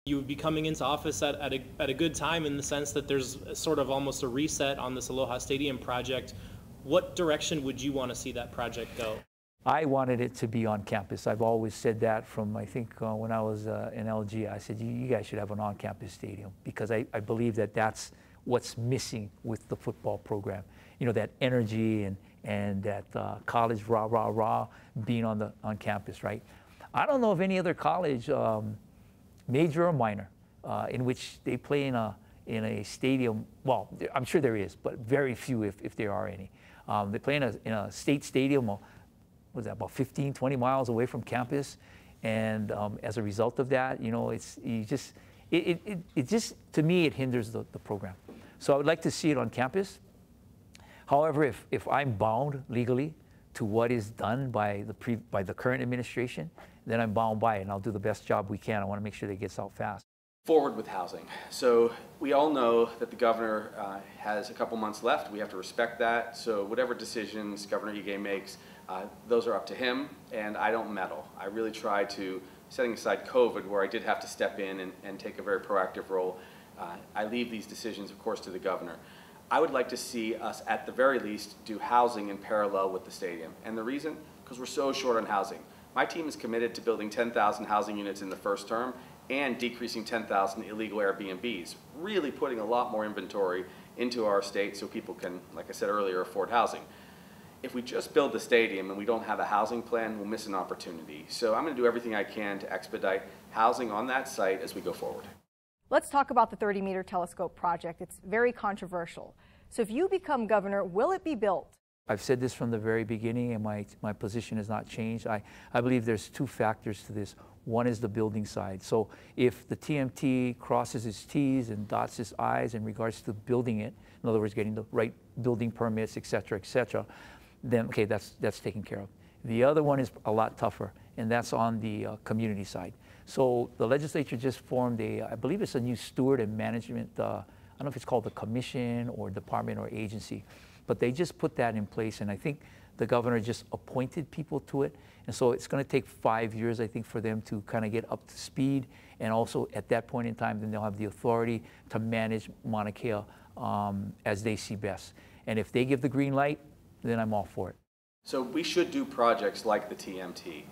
You would be coming into office at a good time in the sense that there's sort of almost a reset on this Aloha Stadium project. What direction would you want to see that project go? I wanted it to be on campus. I've always said that from, I think, when I was in LG. I said, you guys should have an on-campus stadium, because I believe that that's what's missing with the football program. You know, that energy and that college rah being on campus, right? I don't know of any other college, major or minor, in which they play in a stadium. Well, I'm sure there is, but very few, if there are any. They play in a state stadium. What was that, about 15, 20 miles away from campus, and as a result of that, you know, it just, to me, it hinders the program. So I would like to see it on campus. However, if I'm bound legally to what is done by the current administration, then I'm bound by it, and I'll do the best job we can. I want to make sure that it gets out fast. Forward with housing. So we all know that the governor has a couple months left. We have to respect that. So whatever decisions Governor Ige makes, those are up to him, and I don't meddle. I really try to, setting aside COVID, where I did have to step in and take a very proactive role, I leave these decisions, of course, to the governor. I would like to see us, at the very least, do housing in parallel with the stadium. And the reason? Because we're so short on housing. My team is committed to building 10,000 housing units in the first term and decreasing 10,000 illegal Airbnbs, really putting a lot more inventory into our state so people can, like I said earlier, afford housing. If we just build the stadium and we don't have a housing plan, we'll miss an opportunity. So I'm going to do everything I can to expedite housing on that site as we go forward. Let's talk about the 30-meter telescope project. It's very controversial. So if you become governor, will it be built? I've said this from the very beginning, and my position has not changed. I believe there's two factors to this. One is the building side. So if the TMT crosses its T's and dots its I's in regards to building it, in other words, getting the right building permits, et cetera, then okay, that's taken care of. The other one is a lot tougher, and that's on the community side. So the legislature just formed I believe it's a new steward and management, I don't know if it's called the commission or department or agency, but they just put that in place, and I think the governor just appointed people to it. And so it's going to take 5 years, I think, for them to kind of get up to speed. And also at that point in time, then they'll have the authority to manage Mauna Kea as they see best. And if they give the green light, then I'm all for it. So we should do projects like the TMT.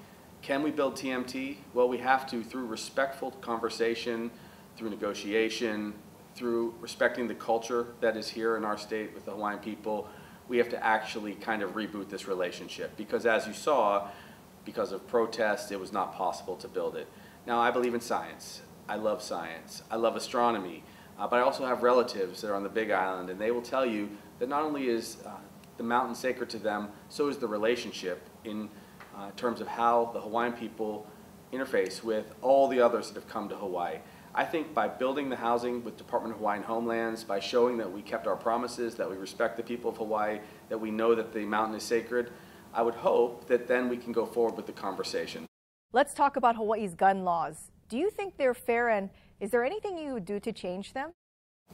Can we build TMT? Well, we have to, through respectful conversation, through negotiation, through respecting the culture that is here in our state with the Hawaiian people. We have to actually kind of reboot this relationship, because as you saw, because of protests, it was not possible to build it. Now, I believe in science. I love science. I love astronomy. But I also have relatives that are on the Big Island, and they will tell you that not only is the mountain sacred to them, so is the relationship in terms of how the Hawaiian people interface with all the others that have come to Hawaii. I think by building the housing with Department of Hawaiian Homelands, by showing that we kept our promises, that we respect the people of Hawaii, that we know that the mountain is sacred, I would hope that then we can go forward with the conversation. Let's talk about Hawaii's gun laws. Do you think they're fair, and is there anything you would do to change them?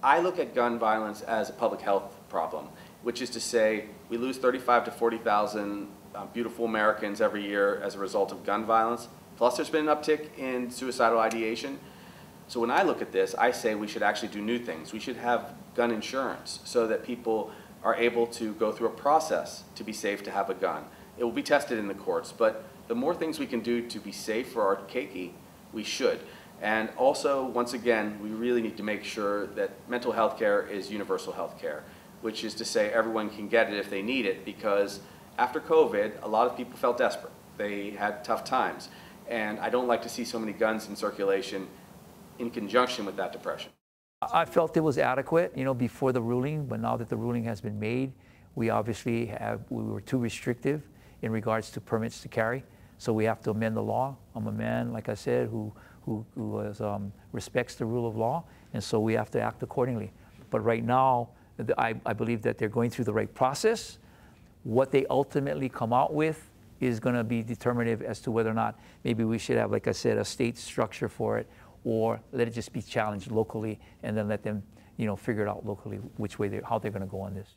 I look at gun violence as a public health problem, which is to say we lose 35 to 40,000 beautiful Americans every year as a result of gun violence. Plus there's been an uptick in suicidal ideation. So when I look at this, I say we should actually do new things. We should have gun insurance so that people are able to go through a process to be safe to have a gun. It will be tested in the courts, but the more things we can do to be safe for our keiki, we should. And also, once again, we really need to make sure that mental health care is universal health care, which is to say everyone can get it if they need it, because after COVID, a lot of people felt desperate. They had tough times. And I don't like to see so many guns in circulation in conjunction with that depression. I felt it was adequate, you know, before the ruling, but now that the ruling has been made, we obviously we were too restrictive in regards to permits to carry, so we have to amend the law. I'm a man, like I said, who respects the rule of law, and so we have to act accordingly. But right now, I believe that they're going through the right process. What they ultimately come out with is going to be determinative as to whether or not maybe we should have, like I said, a state structure for it, or let it just be challenged locally and then let them, you know, figure it out locally how they're going to go on this.